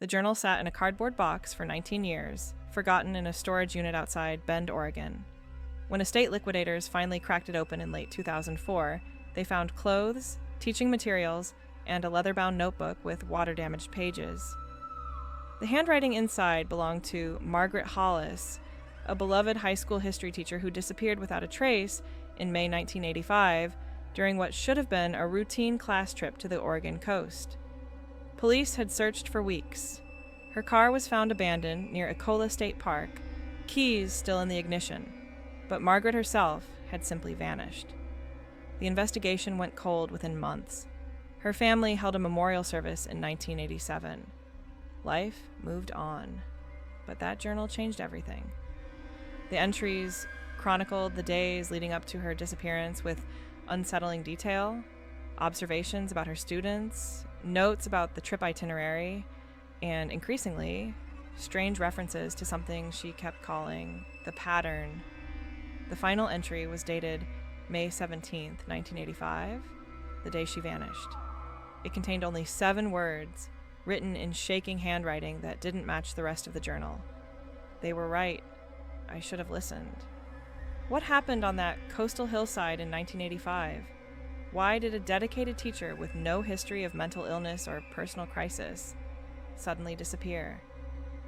The journal sat in a cardboard box for 19 years, forgotten in a storage unit outside Bend, Oregon. When estate liquidators finally cracked it open in late 2004, they found clothes, teaching materials, and a leather-bound notebook with water-damaged pages. The handwriting inside belonged to Margaret Hollis, a beloved high school history teacher who disappeared without a trace in May 1985 during what should have been a routine class trip to the Oregon coast. Police had searched for weeks. Her car was found abandoned near Ecola State Park, keys still in the ignition, but Margaret herself had simply vanished. The investigation went cold within months. Her family held a memorial service in 1987. Life moved on, but that journal changed everything. The entries chronicled the days leading up to her disappearance with unsettling detail, observations about her students, notes about the trip itinerary, and increasingly, strange references to something she kept calling the pattern. The final entry was dated May 17, 1985, the day she vanished. It contained only 7 words, written in shaking handwriting that didn't match the rest of the journal. They were right. I should have listened. What happened on that coastal hillside in 1985? Why did a dedicated teacher with no history of mental illness or personal crisis suddenly disappear?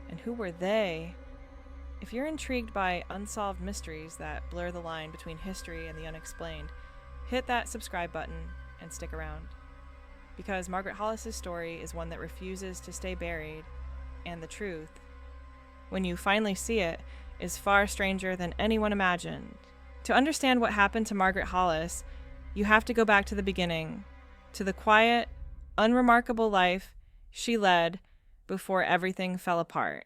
And who were they? If you're intrigued by unsolved mysteries that blur the line between history and the unexplained, hit that subscribe button and stick around. Because Margaret Hollis's story is one that refuses to stay buried, and the truth, when you finally see it, is far stranger than anyone imagined. To understand what happened to Margaret Hollis, you have to go back to the beginning, to the quiet, unremarkable life she led before everything fell apart.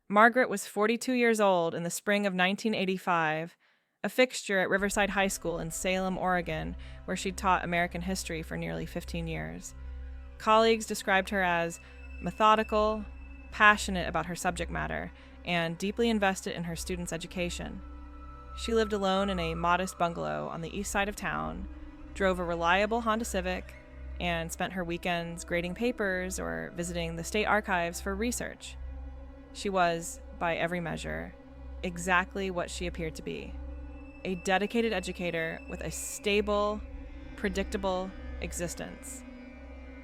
Margaret was 42 years old in the spring of 1985, a fixture at Riverside High School in Salem, Oregon, where she'd taught American history for nearly 15 years. Colleagues described her as methodical, passionate about her subject matter, and deeply invested in her students' education. She lived alone in a modest bungalow on the east side of town, drove a reliable Honda Civic, and spent her weekends grading papers or visiting the state archives for research. She was, by every measure, exactly what she appeared to be: a dedicated educator with a stable, predictable existence.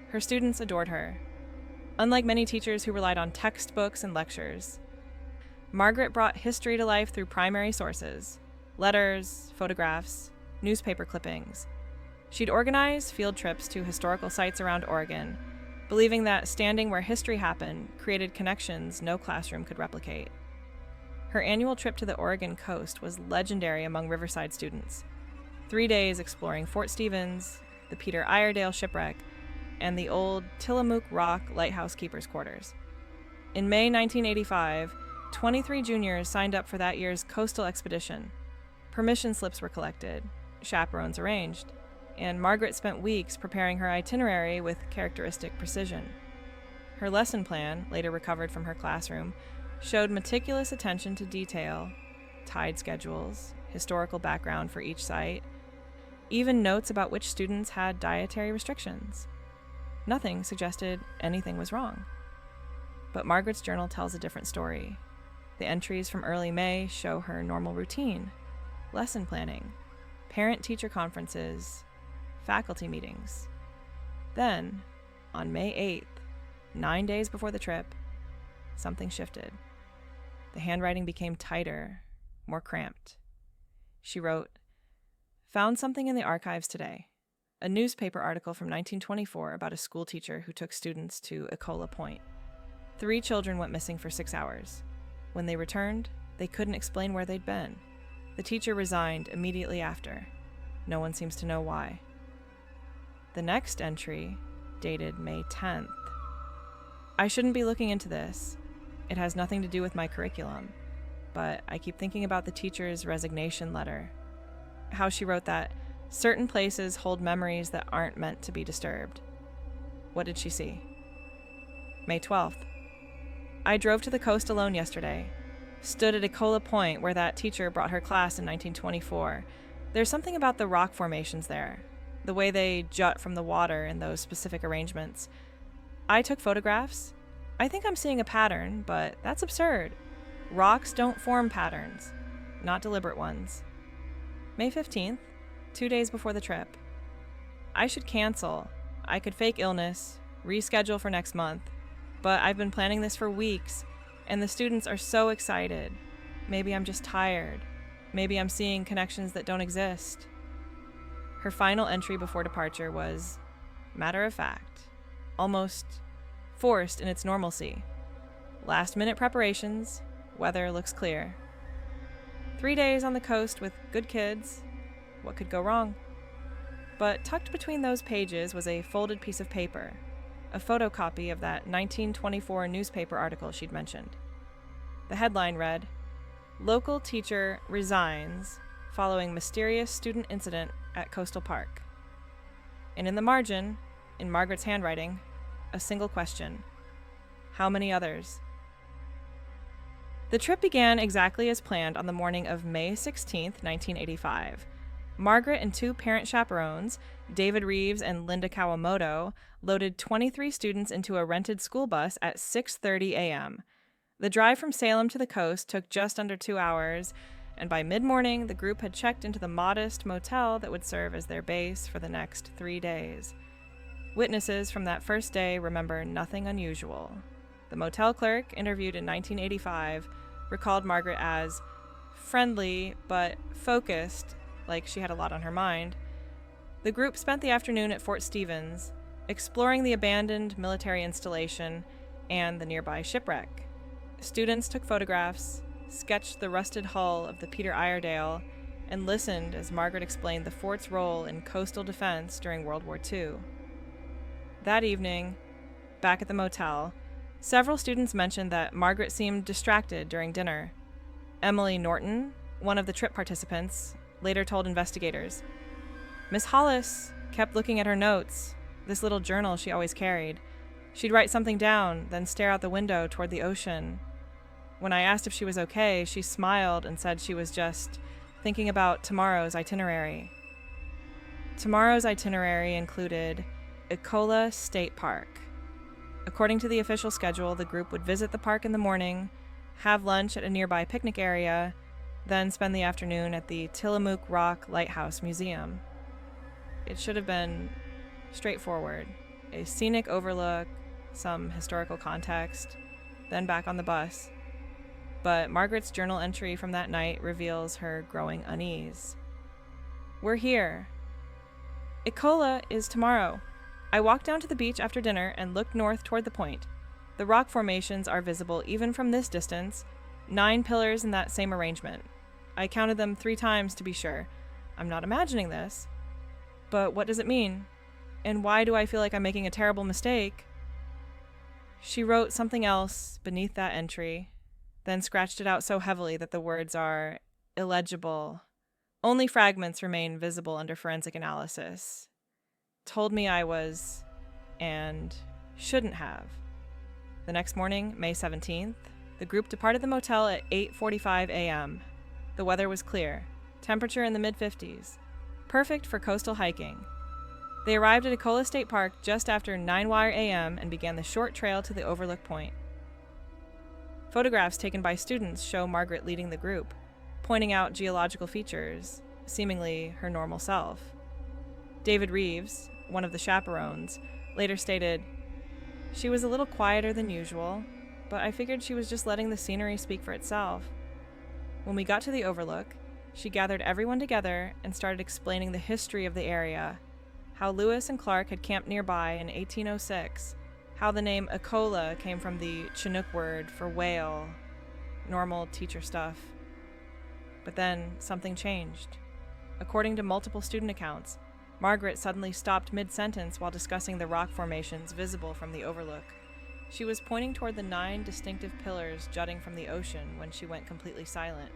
Her students adored her. Unlike many teachers who relied on textbooks and lectures, Margaret brought history to life through primary sources: letters, photographs, newspaper clippings. She'd organize field trips to historical sites around Oregon, believing that standing where history happened created connections no classroom could replicate. Her annual trip to the Oregon coast was legendary among Riverside students. 3 days exploring Fort Stevens, the Peter Iredale shipwreck, and the old Tillamook Rock Lighthouse Keeper's Quarters. In May 1985, 23 juniors signed up for that year's coastal expedition. Permission slips were collected, chaperones arranged, and Margaret spent weeks preparing her itinerary with characteristic precision. Her lesson plan, later recovered from her classroom, showed meticulous attention to detail, tide schedules, historical background for each site, even notes about which students had dietary restrictions. Nothing suggested anything was wrong. But Margaret's journal tells a different story. The entries from early May show her normal routine: lesson planning, parent-teacher conferences, faculty meetings. Then, on May 8th, 9 days before the trip, something shifted. The handwriting became tighter, more cramped. She wrote, "Found something in the archives today. A newspaper article from 1924 about a school teacher who took students to Ecola Point. 3 children went missing for 6 hours. When they returned, they couldn't explain where they'd been. The teacher resigned immediately after. No one seems to know why." The next entry, dated May 10th. "I shouldn't be looking into this. It has nothing to do with my curriculum, but I keep thinking about the teacher's resignation letter. How she wrote that certain places hold memories that aren't meant to be disturbed. What did she see?" May 12th. "I drove to the coast alone yesterday. Stood at Ecola Point where that teacher brought her class in 1924. There's something about the rock formations there, the way they jut from the water in those specific arrangements. I took photographs. I think I'm seeing a pattern, but that's absurd. Rocks don't form patterns, not deliberate ones. May 15th, 2 days before the trip. I should cancel. I could fake illness, reschedule for next month, but I've been planning this for weeks, and the students are so excited. Maybe I'm just tired. Maybe I'm seeing connections that don't exist. Her final entry before departure was matter of fact, almost forced in its normalcy. Last-minute preparations, weather looks clear. 3 days on the coast with good kids. What could go wrong? But tucked between those pages was a folded piece of paper, a photocopy of that 1924 newspaper article she'd mentioned. The headline read, "Local teacher resigns following mysterious student incident at Coastal Park." And in the margin, in Margaret's handwriting, a single question: how many others? The trip began exactly as planned on the morning of May 16th, 1985. Margaret and 2 parent chaperones, David Reeves and Linda Kawamoto, loaded 23 students into a rented school bus at 6:30 a.m. The drive from Salem to the coast took just under 2 hours, and by mid-morning, the group had checked into the modest motel that would serve as their base for the next 3 days. Witnesses from that first day remember nothing unusual. The motel clerk, interviewed in 1985, recalled Margaret as friendly but focused, like she had a lot on her mind. The group spent the afternoon at Fort Stevens, exploring the abandoned military installation and the nearby shipwreck. Students took photographs, sketched the rusted hull of the Peter Iredale, and listened as Margaret explained the fort's role in coastal defense during World War II. That evening, back at the motel, several students mentioned that Margaret seemed distracted during dinner. Emily Norton, one of the trip participants, later told investigators, "Miss Hollis kept looking at her notes, this little journal she always carried. She'd write something down, then stare out the window toward the ocean. When I asked if she was okay, she smiled and said she was just thinking about tomorrow's itinerary." Tomorrow's itinerary included Ecola State Park. According to the official schedule, the group would visit the park in the morning, have lunch at a nearby picnic area, then spend the afternoon at the Tillamook Rock Lighthouse Museum. It should have been straightforward: a scenic overlook, some historical context, then back on the bus. But Margaret's journal entry from that night reveals her growing unease. "We're here. Ecola is tomorrow. I walked down to the beach after dinner and looked north toward the point. The rock formations are visible even from this distance, 9 pillars in that same arrangement. I counted them 3 times to be sure. I'm not imagining this. But what does it mean? And why do I feel like I'm making a terrible mistake?" She wrote something else beneath that entry, then scratched it out so heavily that the words are illegible. Only fragments remain visible under forensic analysis. "Told me I was, and shouldn't have." The next morning, May 17th, the group departed the motel at 8:45 a.m. The weather was clear, temperature in the mid-50s, perfect for coastal hiking. They arrived at Ecola State Park just after 9:00 a.m. and began the short trail to the overlook point. Photographs taken by students show Margaret leading the group, pointing out geological features, seemingly her normal self. David Reeves, one of the chaperones, later stated, "She was a little quieter than usual, but I figured she was just letting the scenery speak for itself. When we got to the overlook, she gathered everyone together and started explaining the history of the area, how Lewis and Clark had camped nearby in 1806, how the name Ecola came from the Chinook word for whale, normal teacher stuff. But then something changed. According to multiple student accounts, Margaret suddenly stopped mid-sentence while discussing the rock formations visible from the overlook. She was pointing toward the 9 distinctive pillars jutting from the ocean when she went completely silent.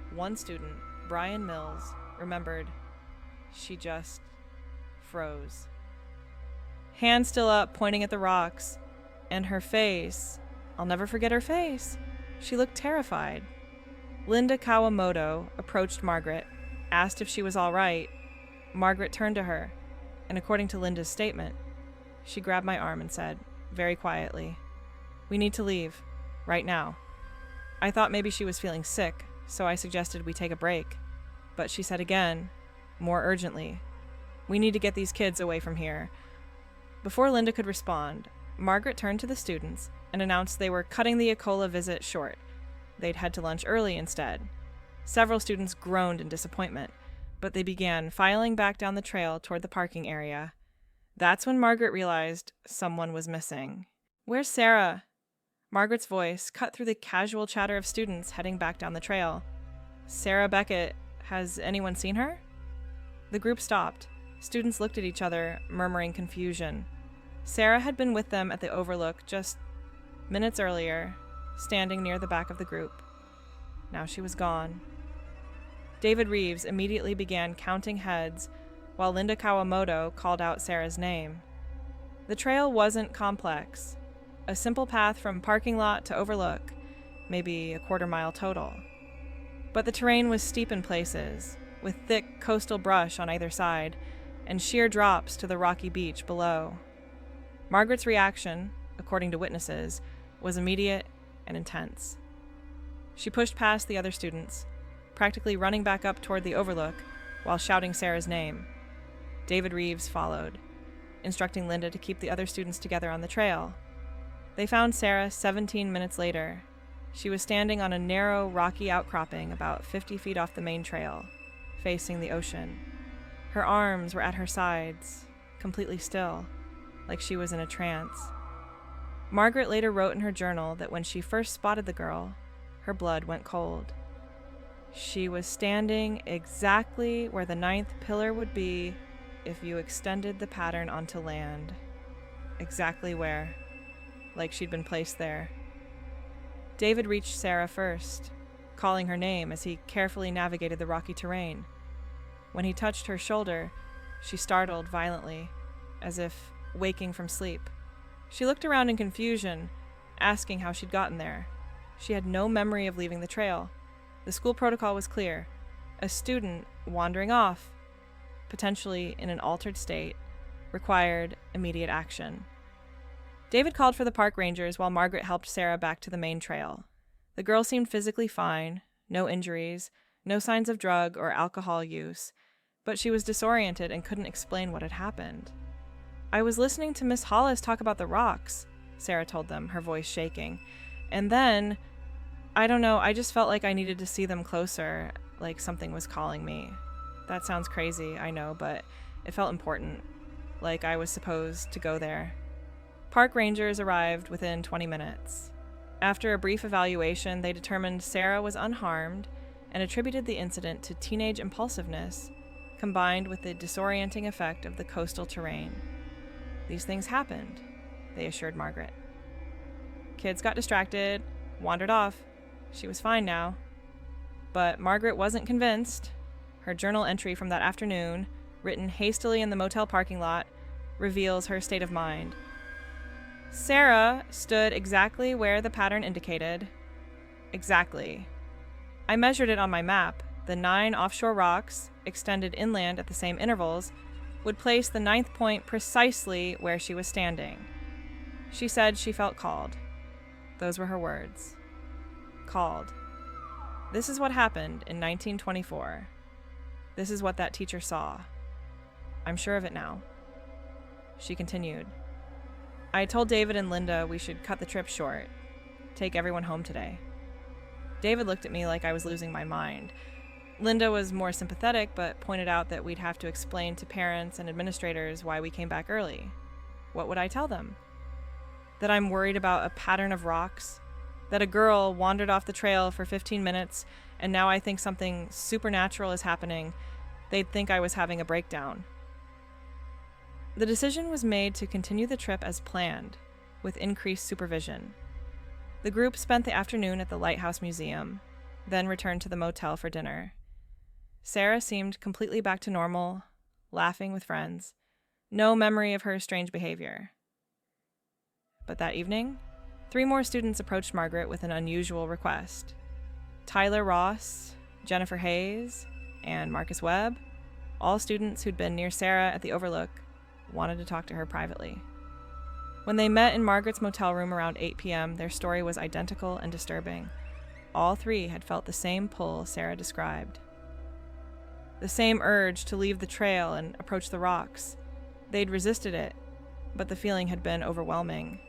One student, Brian Mills, remembered she just froze. Hand still up, pointing at the rocks. And her face, I'll never forget her face. She looked terrified. Linda Kawamoto approached Margaret, asked if she was all right. Margaret turned to her, and according to Linda's statement, she grabbed my arm and said, very quietly, We need to leave. Right now. I thought maybe she was feeling sick, so I suggested we take a break. But she said again, more urgently, we need to get these kids away from here. Before Linda could respond, Margaret turned to the students and announced they were cutting the Ecola visit short. They'd head to lunch early instead. Several students groaned in disappointment, but they began filing back down the trail toward the parking area. That's when Margaret realized someone was missing. Where's Sarah? Margaret's voice cut through the casual chatter of students heading back down the trail. Sarah Beckett, has anyone seen her? The group stopped. Students looked at each other, murmuring confusion. Sarah had been with them at the Overlook just minutes earlier, standing near the back of the group. Now she was gone. David Reeves immediately began counting heads, while Linda Kawamoto called out Sarah's name. The trail wasn't complex. A simple path from parking lot to Overlook, maybe a quarter-mile total. But the terrain was steep in places, with thick coastal brush on either side, and sheer drops to the rocky beach below. Margaret's reaction, according to witnesses, was immediate and intense. She pushed past the other students, practically running back up toward the Overlook while shouting Sarah's name. David Reeves followed, instructing Linda to keep the other students together on the trail. They found Sarah 17 minutes later. She was standing on a narrow, rocky outcropping about 50 feet off the main trail, facing the ocean. Her arms were at her sides, completely still, like she was in a trance. Margaret later wrote in her journal that when she first spotted the girl, her blood went cold. She was standing exactly where the 9th pillar would be if you extended the pattern onto land. Exactly where. Like she'd been placed there. David reached Sarah first, calling her name as he carefully navigated the rocky terrain. When he touched her shoulder, she startled violently, as if waking from sleep. She looked around in confusion, asking how she'd gotten there. She had no memory of leaving the trail. The school protocol was clear. A student wandering off, potentially in an altered state, required immediate action. David called for the park rangers while Margaret helped Sarah back to the main trail. The girl seemed physically fine, no injuries, no signs of drug or alcohol use, but she was disoriented and couldn't explain what had happened. I was listening to Miss Hollis talk about the rocks, Sarah told them, her voice shaking. And then, I don't know, I just felt like I needed to see them closer, like something was calling me. That sounds crazy, I know, but it felt important, like I was supposed to go there. Park rangers arrived within 20 minutes. After a brief evaluation, they determined Sarah was unharmed and attributed the incident to teenage impulsiveness, combined with the disorienting effect of the coastal terrain. These things happened, they assured Margaret. Kids got distracted, wandered off. She was fine now. But Margaret wasn't convinced. Her journal entry from that afternoon, written hastily in the motel parking lot, reveals her state of mind. Sarah stood exactly where the pattern indicated. Exactly. I measured it on my map. The 9 offshore rocks, extended inland at the same intervals, would place the 9th point precisely where she was standing. She said she felt called. Those were her words. Called. This is what happened in 1924. This is what that teacher saw. I'm sure of it now. She continued. I told David and Linda we should cut the trip short. Take everyone home today. David looked at me like I was losing my mind. Linda was more sympathetic, but pointed out that we'd have to explain to parents and administrators why we came back early. What would I tell them? That I'm worried about a pattern of rocks? That a girl wandered off the trail for 15 minutes and now I think something supernatural is happening? They'd think I was having a breakdown. The decision was made to continue the trip as planned, with increased supervision. The group spent the afternoon at the Lighthouse Museum, then returned to the motel for dinner. Sarah seemed completely back to normal, laughing with friends. No memory of her strange behavior. But that evening, 3 more students approached Margaret with an unusual request. Tyler Ross, Jennifer Hayes, and Marcus Webb, all students who'd been near Sarah at the Overlook, wanted to talk to her privately. When they met in Margaret's motel room around 8 p.m., their story was identical and disturbing. All three had felt the same pull Sarah described. The same urge to leave the trail and approach the rocks. They'd resisted it, but the feeling had been overwhelming.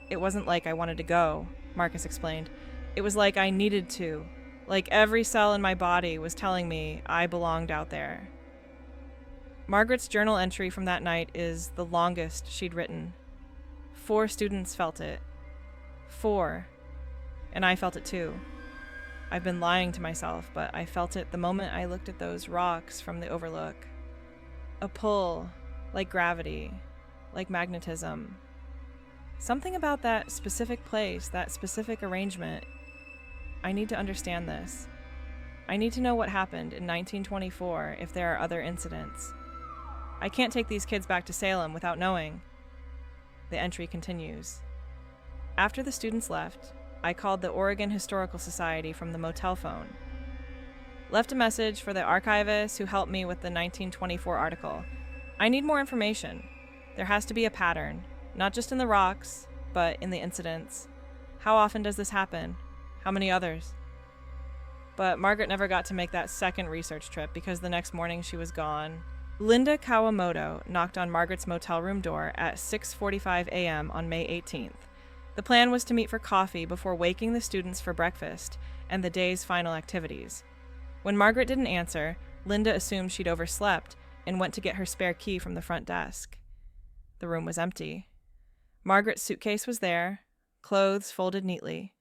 It wasn't like I wanted to go, Marcus explained. It was like I needed to. Like every cell in my body was telling me I belonged out there. Margaret's journal entry from that night is the longest she'd written. 4 students felt it. 4. And I felt it too. I've been lying to myself, but I felt it the moment I looked at those rocks from the overlook. A pull, like gravity, like magnetism. Something about that specific place, that specific arrangement. I need to understand this. I need to know what happened in 1924 if there are other incidents. I can't take these kids back to Salem without knowing. The entry continues. After the students left, I called the Oregon Historical Society from the motel phone. Left a message for the archivist who helped me with the 1924 article. I need more information. There has to be a pattern, not just in the rocks, but in the incidents. How often does this happen? How many others? But Margaret never got to make that second research trip because the next morning she was gone. Linda Kawamoto knocked on Margaret's motel room door at 6:45 a.m. on May 18th. The plan was to meet for coffee before waking the students for breakfast and the day's final activities. When Margaret didn't answer, Linda assumed she'd overslept and went to get her spare key from the front desk. The room was empty. Margaret's suitcase was there, clothes folded neatly.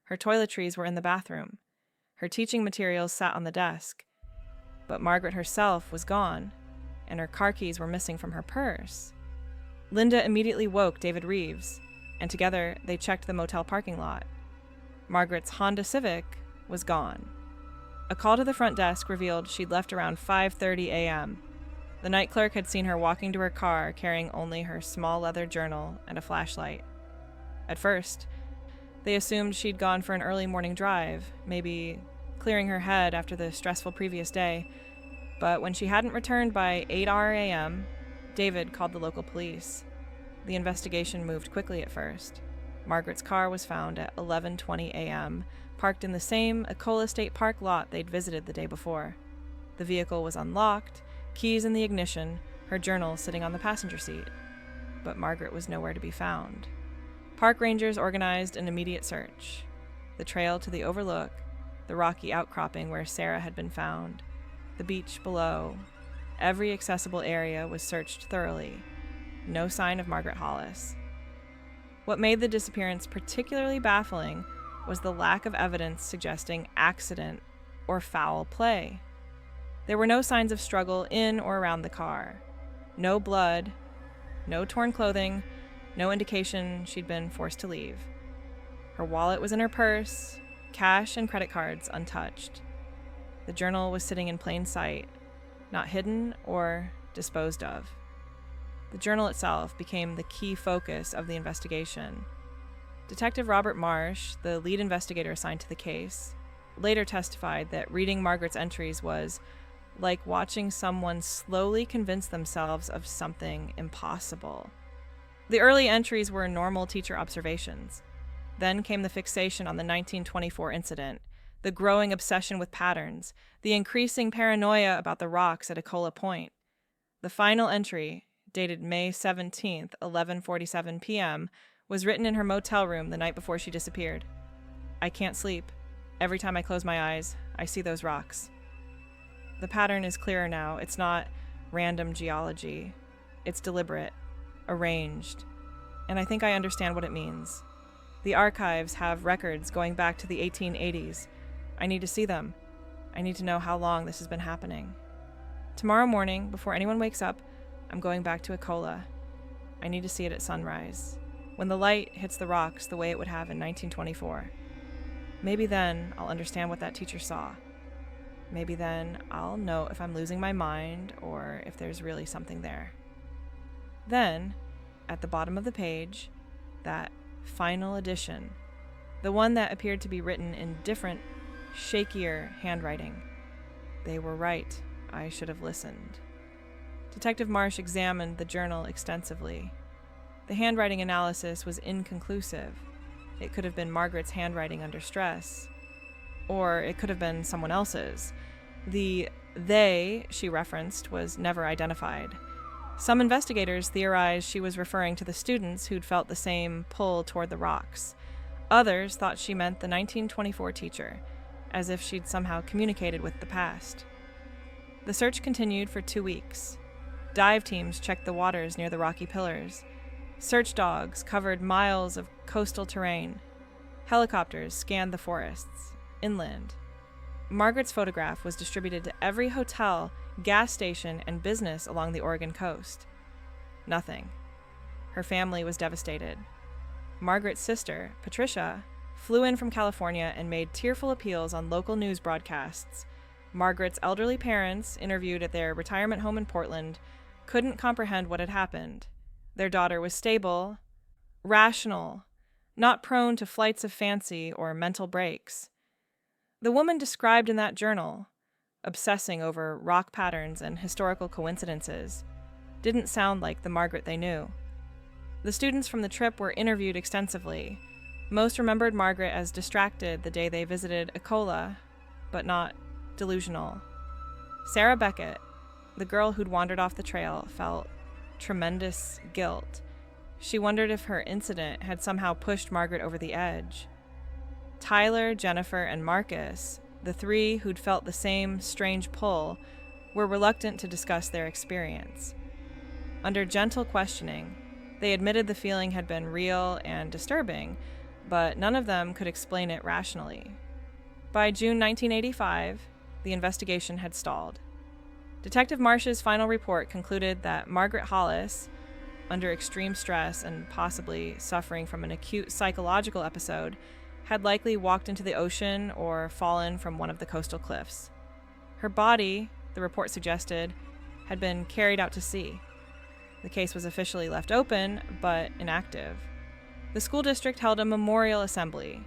Her toiletries were in the bathroom. Her teaching materials sat on the desk. But Margaret herself was gone, and her car keys were missing from her purse. Linda immediately woke David Reeves, and together they checked the motel parking lot. Margaret's Honda Civic was gone. A call to the front desk revealed she'd left around 5:30 a.m. The night clerk had seen her walking to her car carrying only her small leather journal and a flashlight. At first, they assumed she'd gone for an early morning drive, maybe clearing her head after the stressful previous day. But when she hadn't returned by 8 a.m., David called the local police. The investigation moved quickly at first. Margaret's car was found at 11:20 a.m., parked in the same Ecola State Park lot they'd visited the day before. The vehicle was unlocked, keys in the ignition, her journal sitting on the passenger seat. But Margaret was nowhere to be found. Park rangers organized an immediate search. The trail to the overlook, the rocky outcropping where Sarah had been found, the beach below. Every accessible area was searched thoroughly. No sign of Margaret Hollis. What made the disappearance particularly baffling was the lack of evidence suggesting accident or foul play. There were no signs of struggle in or around the car. No blood, no torn clothing, no indication she'd been forced to leave. Her wallet was in her purse, cash and credit cards untouched. The journal was sitting in plain sight, not hidden or disposed of. The journal itself became the key focus of the investigation. Detective Robert Marsh, the lead investigator assigned to the case, later testified that reading Margaret's entries was like watching someone slowly convince themselves of something impossible. The early entries were normal teacher observations. Then came the fixation on the 1924 incident, the growing obsession with patterns, the increasing paranoia about the rocks at Ecola Point. The final entry, dated May 17th, 11:47 p.m., was written in her motel room the night before she disappeared. I can't sleep. Every time I close my eyes, I see those rocks. The pattern is clearer now. It's not random geology. It's deliberate, arranged, and I think I understand what it means. The archives have records going back to the 1880s. I need to see them. I need to know how long this has been happening. Tomorrow morning, before anyone wakes up, I'm going back to Ecola. I need to see it at sunrise, when the light hits the rocks the way it would have in 1924. Maybe then I'll understand what that teacher saw. Maybe then I'll know if I'm losing my mind or if there's really something there. Then, at the bottom of the page, that final edition, the one that appeared to be written in different, shakier handwriting. They were right. I should have listened. Detective Marsh examined the journal extensively. The handwriting analysis was inconclusive. It could have been Margaret's handwriting under stress, or it could have been someone else's. The "they" she referenced was never identified. Some investigators theorized she was referring to the students who'd felt the same pull toward the rocks. Others thought she meant the 1924 teacher, as if she'd somehow communicated with the past. The search continued for 2 weeks. Dive teams checked the waters near the rocky pillars. Search dogs covered miles of coastal terrain. Helicopters scanned the forests, inland. Margaret's photograph was distributed to every hotel, gas station, and business along the Oregon coast. Nothing. Her family was devastated. Margaret's sister, Patricia, flew in from California and made tearful appeals on local news broadcasts. Margaret's elderly parents, interviewed at their retirement home in Portland, couldn't comprehend what had happened. Their daughter was stable, rational, not prone to flights of fancy or mental breaks. The woman described in that journal, obsessing over rock patterns and historical coincidences, didn't sound like the Margaret they knew. The students from the trip were interviewed extensively. Most remembered Margaret as distracted the day they visited Ecola, but not delusional. Sarah Beckett, the girl who'd wandered off the trail, felt tremendous guilt. She wondered if her incident had somehow pushed Margaret over the edge. Tyler, Jennifer, and Marcus, the 3 who'd felt the same strange pull, were reluctant to discuss their experience. Under gentle questioning, they admitted the feeling had been real and disturbing, but none of them could explain it rationally. By June 1985, the investigation had stalled. Detective Marsh's final report concluded that Margaret Hollis, under extreme stress and possibly suffering from an acute psychological episode, had likely walked into the ocean or fallen from one of the coastal cliffs. Her body, the report suggested, had been carried out to sea. The case was officially left open, but inactive. The school district held a memorial assembly.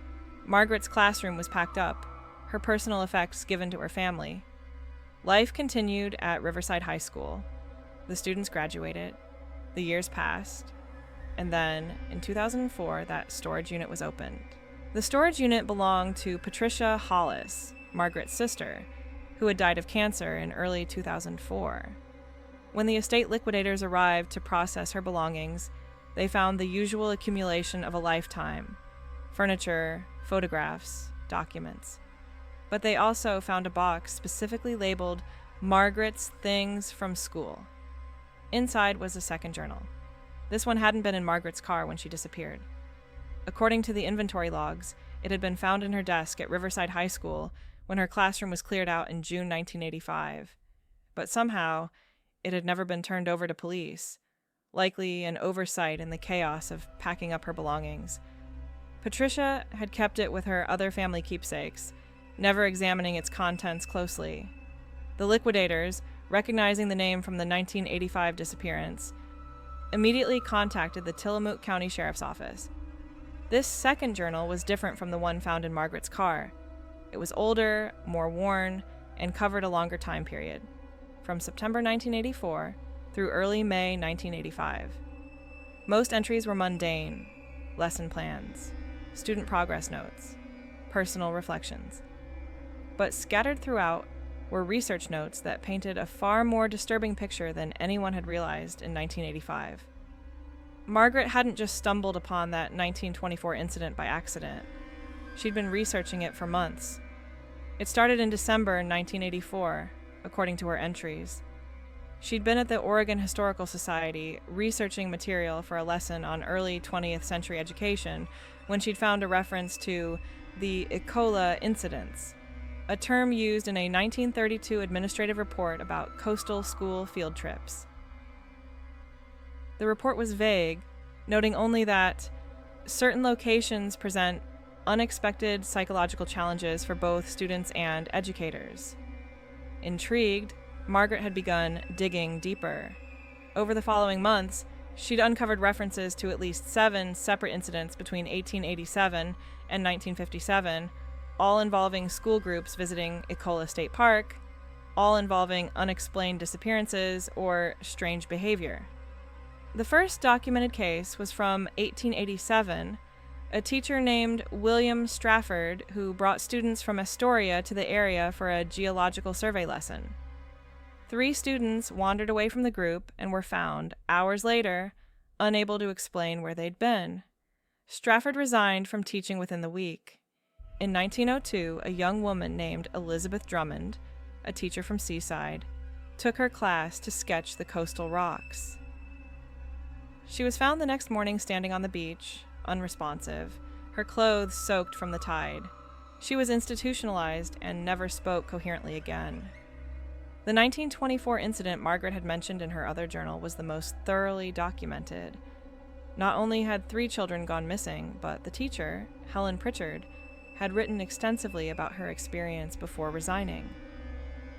Margaret's classroom was packed up, her personal effects given to her family. Life continued at Riverside High School. The students graduated. The years passed. And then, in 2004, that storage unit was opened. The storage unit belonged to Patricia Hollis, Margaret's sister, who had died of cancer in early 2004. When the estate liquidators arrived to process her belongings, they found the usual accumulation of a lifetime: furniture, photographs, documents. But they also found a box specifically labeled Margaret's Things from School. Inside was a second journal. This one hadn't been in Margaret's car when she disappeared. According to the inventory logs, it had been found in her desk at Riverside High School when her classroom was cleared out in June 1985. But somehow, it had never been turned over to police, likely an oversight in the chaos of packing up her belongings. Patricia had kept it with her other family keepsakes, never examining its contents closely. The liquidators, recognizing the name from the 1985 disappearance, immediately contacted the Tillamook County Sheriff's Office. This second journal was different from the one found in Margaret's car. It was older, more worn, and covered a longer time period, from September 1984 through early May 1985. Most entries were mundane: lesson plans, student progress notes, personal reflections. But scattered throughout were research notes that painted a far more disturbing picture than anyone had realized in 1985. Margaret hadn't just stumbled upon that 1924 incident by accident. She'd been researching it for months. It started in December 1984, according to her entries. She'd been at the Oregon Historical Society researching material for a lesson on early 20th century education when she'd found a reference to the Ecola incidents, a term used in a 1932 administrative report about coastal school field trips. The report was vague, noting only that certain locations present unexpected psychological challenges for both students and educators. Intrigued, Margaret had begun digging deeper. Over the following months, she'd uncovered references to at least 7 separate incidents between 1887 and 1957, all involving school groups visiting Ecola State Park, all involving unexplained disappearances or strange behavior. The first documented case was from 1887, a teacher named William Strafford who brought students from Astoria to the area for a geological survey lesson. 3 students wandered away from the group and were found, hours later, unable to explain where they'd been. Strafford resigned from teaching within the week. In 1902, a young woman named Elizabeth Drummond, a teacher from Seaside, took her class to sketch the coastal rocks. She was found the next morning standing on the beach, unresponsive, her clothes soaked from the tide. She was institutionalized and never spoke coherently again. The 1924 incident Margaret had mentioned in her other journal was the most thoroughly documented. Not only had 3 children gone missing, but the teacher, Helen Pritchard, had written extensively about her experience before resigning.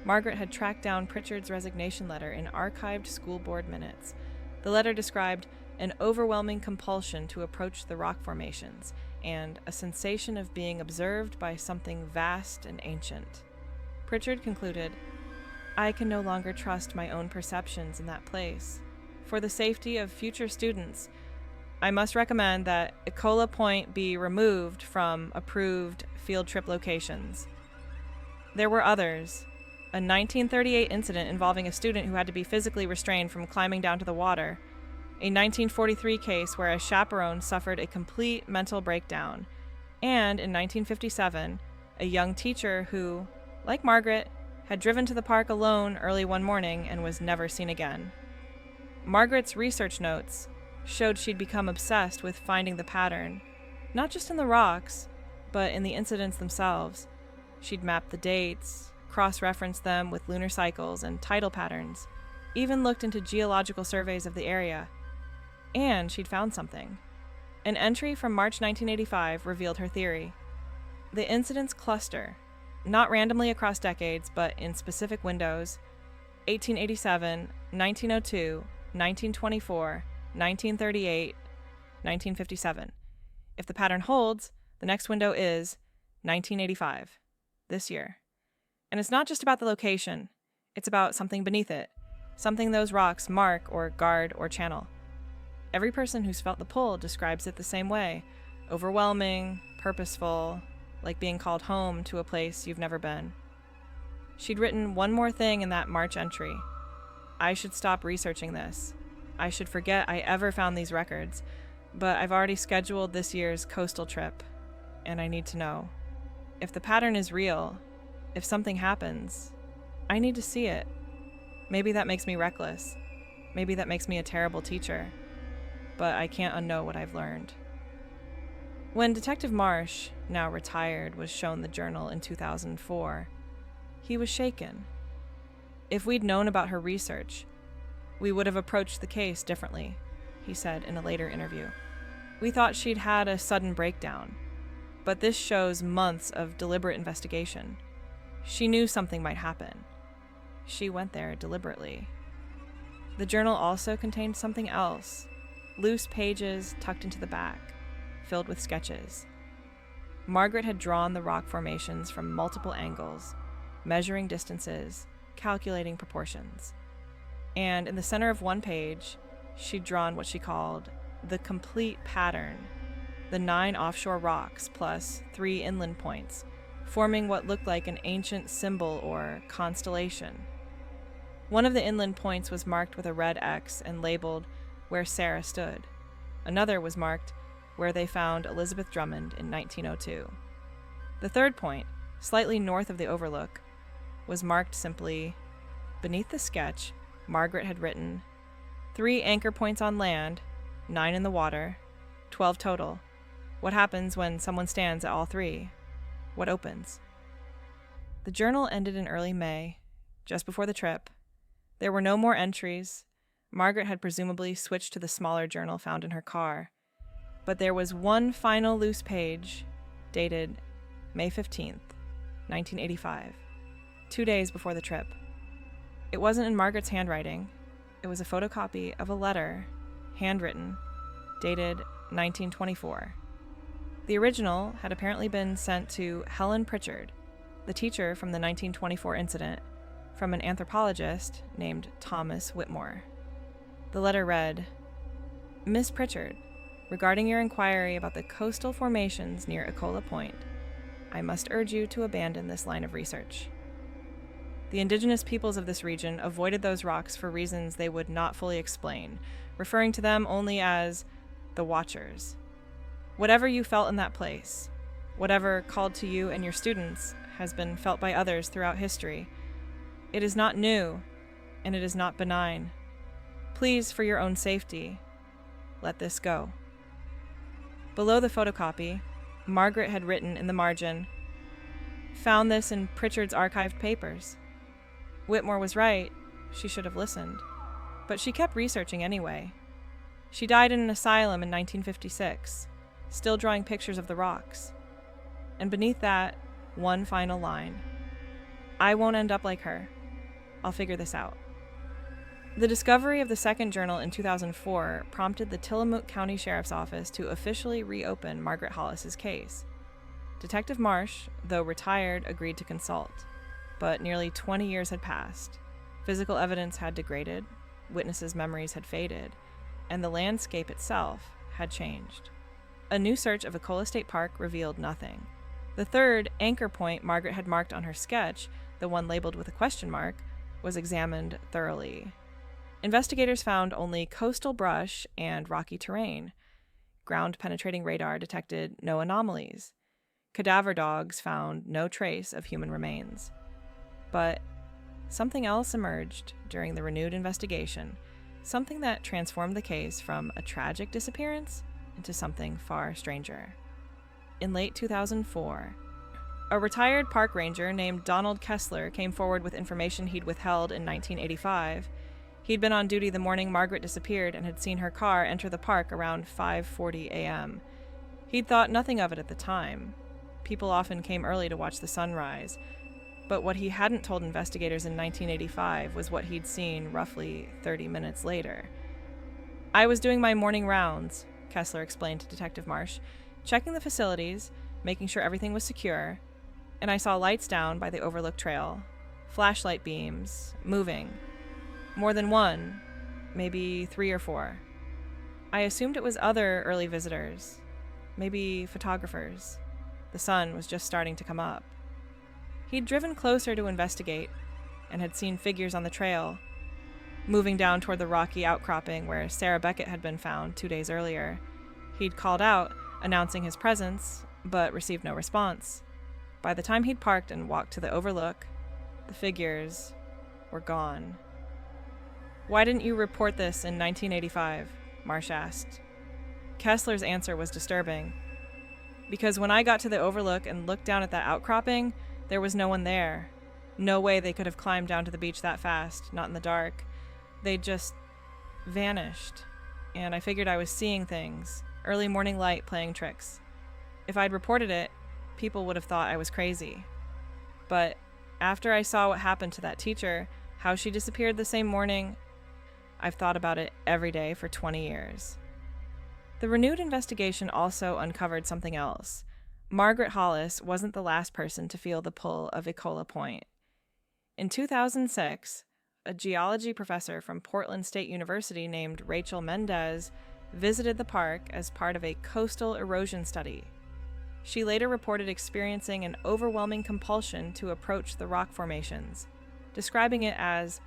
Margaret had tracked down Pritchard's resignation letter in archived school board minutes. The letter described an overwhelming compulsion to approach the rock formations and a sensation of being observed by something vast and ancient. Pritchard concluded, "I can no longer trust my own perceptions in that place. For the safety of future students, I must recommend that Ecola Point be removed from approved field trip locations." There were others. A 1938 incident involving a student who had to be physically restrained from climbing down to the water. A 1943 case where a chaperone suffered a complete mental breakdown. And in 1957, a young teacher who, like Margaret, had driven to the park alone early one morning and was never seen again. Margaret's research notes showed she'd become obsessed with finding the pattern, not just in the rocks, but in the incidents themselves. She'd mapped the dates, cross-referenced them with lunar cycles and tidal patterns, even looked into geological surveys of the area. And she'd found something. An entry from March 1985 revealed her theory. The incidents cluster, not randomly across decades, but in specific windows: 1887, 1902, 1924, 1938, 1957. If the pattern holds, the next window is 1985, this year. And it's not just about the location, it's about something beneath it, something those rocks mark or guard or channel. Every person who's felt the pull describes it the same way: overwhelming, purposeful, like being called home to a place you've never been. She'd written one more thing in that March entry. "I should stop researching this. I should forget I ever found these records, but I've already scheduled this year's coastal trip, and I need to know. If the pattern is real, if something happens, I need to see it. Maybe that makes me reckless. Maybe that makes me a terrible teacher. But I can't unknow what I've learned." When Detective Marsh, now retired, was shown the journal in 2004, he was shaken. "If we'd known about her research, we would have approached the case differently," he said in a later interview. "We thought she'd had a sudden breakdown, but this shows months of deliberate investigation. She knew something might happen. She went there deliberately." The journal also contained something else: loose pages tucked into the back, filled with sketches. Margaret had drawn the rock formations from multiple angles, measuring distances, calculating proportions. And in the center of one page, she'd drawn what she called the complete pattern, the 9 offshore rocks plus 3 inland points, forming what looked like an ancient symbol or constellation. One of the inland points was marked with a red X and labeled "Where Sarah Stood." Another was marked "Where they found Elizabeth Drummond in 1902. The third point, slightly north of the overlook, was marked simply, beneath the sketch, Margaret had written, 3 anchor points on land, 9 in the water, 12 total. What happens when someone stands at all 3? What opens? The journal ended in early May, just before the trip. There were no more entries. Margaret had presumably switched to the smaller journal found in her car. But there was one final loose page, dated May 15th, 1985, 2 days before the trip. It wasn't in Margaret's handwriting. It was a photocopy of a letter, handwritten, dated 1924. The original had apparently been sent to Helen Pritchard, the teacher from the 1924 incident, from an anthropologist named Thomas Whitmore. The letter read, Miss Pritchard, regarding your inquiry about the coastal formations near Ecola Point, I must urge you to abandon this line of research. The indigenous peoples of this region avoided those rocks for reasons they would not fully explain, referring to them only as the Watchers. Whatever you felt in that place, whatever called to you and your students, has been felt by others throughout history. It is not new, and it is not benign. Please, for your own safety, let this go. Below the photocopy, Margaret had written in the margin, "Found this in Pritchard's archived papers." Whitmore was right, she should have listened. But she kept researching anyway. She died in an asylum in 1956, still drawing pictures of the rocks. And beneath that, one final line. I won't end up like her. I'll figure this out. The discovery of the second journal in 2004 prompted the Tillamook County Sheriff's Office to officially reopen Margaret Hollis's case. Detective Marsh, though retired, agreed to consult. But nearly 20 years had passed. Physical evidence had degraded, witnesses' memories had faded, and the landscape itself had changed. A new search of Ecola State Park revealed nothing. The third anchor point Margaret had marked on her sketch, the one labeled with a question mark, was examined thoroughly. Investigators found only coastal brush and rocky terrain. Ground-penetrating radar detected no anomalies. Cadaver dogs found no trace of human remains. But something else emerged during the renewed investigation, something that transformed the case from a tragic disappearance into something far stranger. In late 2004, a retired park ranger named Donald Kessler came forward with information he'd withheld in 1985. He'd been on duty the morning Margaret disappeared and had seen her car enter the park around 5:40 a.m. He'd thought nothing of it at the time. People often came early to watch the sunrise. But what he hadn't told investigators in 1985 was what he'd seen roughly 30 minutes later. I was doing my morning rounds, Kessler explained to Detective Marsh, checking the facilities, making sure everything was secure, and I saw lights down by the overlook trail, flashlight beams, moving. More than one, maybe 3 or 4. I assumed it was other early visitors, maybe photographers. The sun was just starting to come up. He'd driven closer to investigate and had seen figures on the trail, moving down toward the rocky outcropping where Sarah Beckett had been found 2 days earlier. He'd called out, announcing his presence, but received no response. By the time he'd parked and walked to the overlook, the figures were gone. Why didn't you report this in 1985? Marsh asked. Kessler's answer was disturbing. Because when I got to the overlook and looked down at that outcropping, there was no one there. No way they could have climbed down to the beach that fast, not in the dark. They'd just vanished. And I figured I was seeing things, early morning light playing tricks. If I'd reported it, people would have thought I was crazy. But after I saw what happened to that teacher, how she disappeared the same morning, I've thought about it every day for 20 years. The renewed investigation also uncovered something else. Margaret Hollis wasn't the last person to feel the pull of Ecola Point. In 2006, a geology professor from Portland State University named Rachel Mendez visited the park as part of a coastal erosion study. She later reported experiencing an overwhelming compulsion to approach the rock formations, describing it as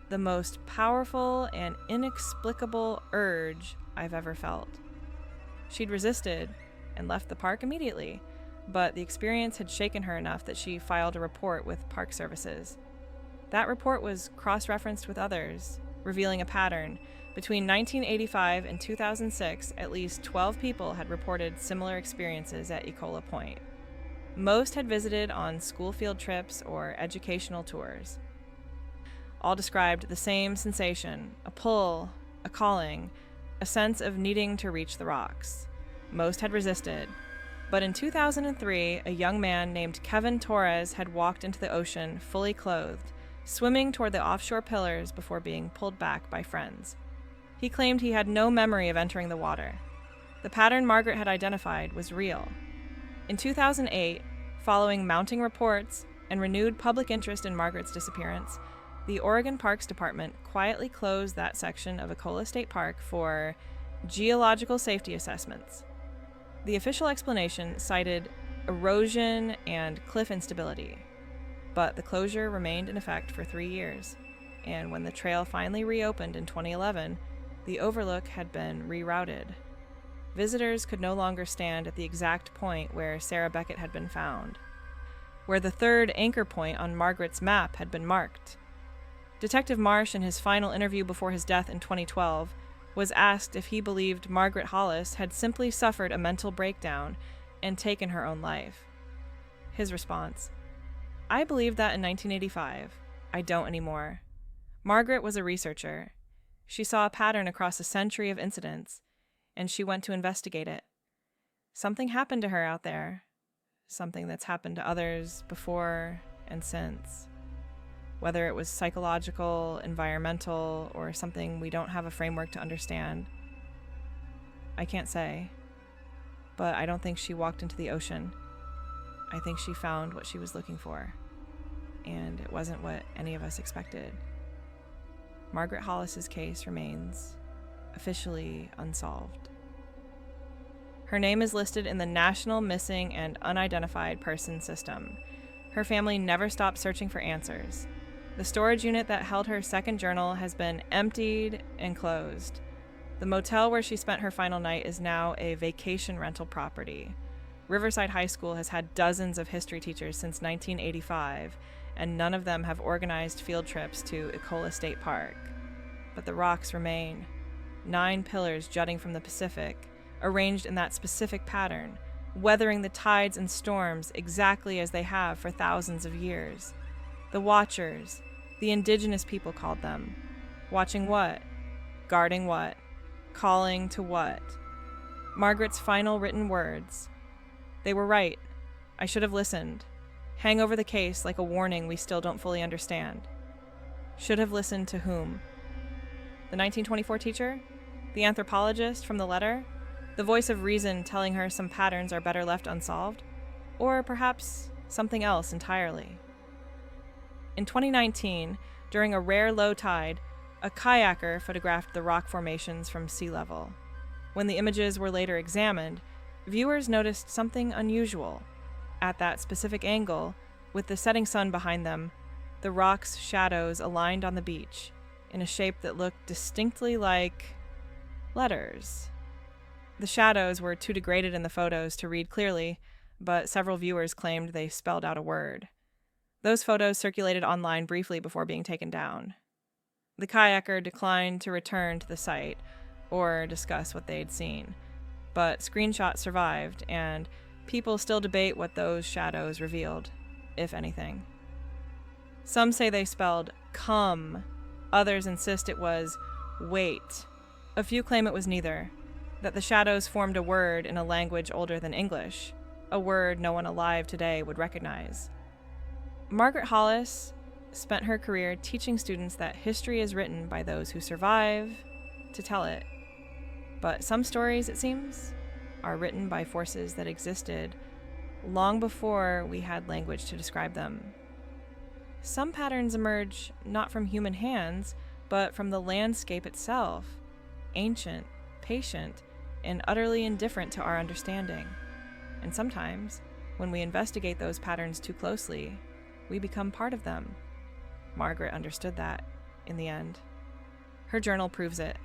the most powerful and inexplicable urge I've ever felt. She'd resisted and left the park immediately, but the experience had shaken her enough that she filed a report with Park Services. That report was cross-referenced with others, revealing a pattern. Between 1985 and 2006, at least 12 people had reported similar experiences at Ecola Point. Most had visited on school field trips or educational tours. All described the same sensation, a pull, a calling, a sense of needing to reach the rocks. Most had resisted. But in 2003, a young man named Kevin Torres had walked into the ocean fully clothed, swimming toward the offshore pillars before being pulled back by friends. He claimed he had no memory of entering the water. The pattern Margaret had identified was real. In 2008, following mounting reports and renewed public interest in Margaret's disappearance, the Oregon Parks Department quietly closed that section of Ecola State Park for geological safety assessments. The official explanation cited erosion and cliff instability, but the closure remained in effect for 3 years, and when the trail finally reopened in 2011, the overlook had been rerouted. Visitors could no longer stand at the exact point where Sarah Beckett had been found, where the third anchor point on Margaret's map had been marked. Detective Marsh, in his final interview before his death in 2012, was asked if he believed Margaret Hollis had simply suffered a mental breakdown and taken her own life. His response: "I believed that in 1985. I don't anymore. Margaret was a researcher. She saw a pattern across a century of incidents, and she went to investigate it. Something happened to her out there, something that's happened to others before and since. Whether it was psychological, environmental, or something we don't have a framework to understand, I can't say. But I don't think she walked into the ocean. I think she found what she was looking for, and it wasn't what any of us expected." Margaret Hollis's case remains officially unsolved. Her name is listed in the National Missing and Unidentified Person System. Her family never stopped searching for answers. The storage unit that held her second journal has been emptied and closed. The motel where she spent her final night is now a vacation rental property. Riverside High School has had dozens of history teachers since 1985, and none of them have organized field trips to Ecola State Park. But the rocks remain, 9 pillars jutting from the Pacific, arranged in that specific pattern, weathering the tides and storms exactly as they have for thousands of years. The Watchers, the indigenous people called them. Watching what? Guarding what? Calling to what? Margaret's final written words: "They were right. I should have listened. Hang over the case like a warning we still don't fully understand." Should have listened to whom? The 1924 teacher? The anthropologist from the letter? The voice of reason telling her some patterns are better left unsolved? Or perhaps something else entirely? In 2019, during a rare low tide, a kayaker photographed the rock formations from sea level. When the images were later examined, viewers noticed something unusual. At that specific angle, with the setting sun behind them, the rocks' shadows aligned on the beach in a shape that looked distinctly like letters. The shadows were too degraded in the photos to read clearly, but several viewers claimed they spelled out a word. Those photos circulated online briefly before being taken down. The kayaker declined to return to the site or discuss what they'd seen, but screenshots survived, and people still debate what those shadows revealed, if anything. Some say they spelled come, others insist it was wait. A few claim it was neither, that the shadows formed a word in a language older than English, a word no one alive today would recognize. Margaret Hollis spent her career teaching students that history is written by those who survive to tell it. But some stories, it seems, are written by forces that existed long before we had language to describe them. Some patterns emerge not from human hands, but from the landscape itself, ancient, patient, and utterly indifferent to our understanding. And sometimes, when we investigate those patterns too closely, we become part of them. Margaret understood that, in the end. Her journal proves it.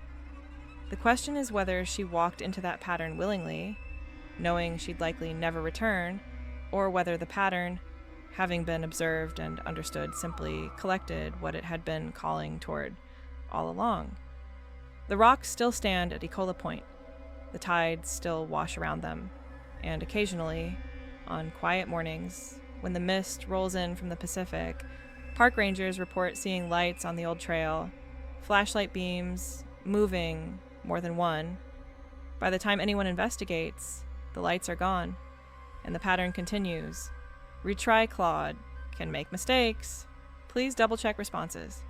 The question is whether she walked into that pattern willingly, knowing she'd likely never return, or whether the pattern, having been observed and understood, simply collected what it had been calling toward all along. The rocks still stand at Ecola Point. The tides still wash around them, and occasionally, on quiet mornings, when the mist rolls in from the Pacific, park rangers report seeing lights on the old trail, flashlight beams, moving, more than one. By the time anyone investigates, the lights are gone, and the pattern continues. Retry Claude. Can make mistakes. Please double-check responses.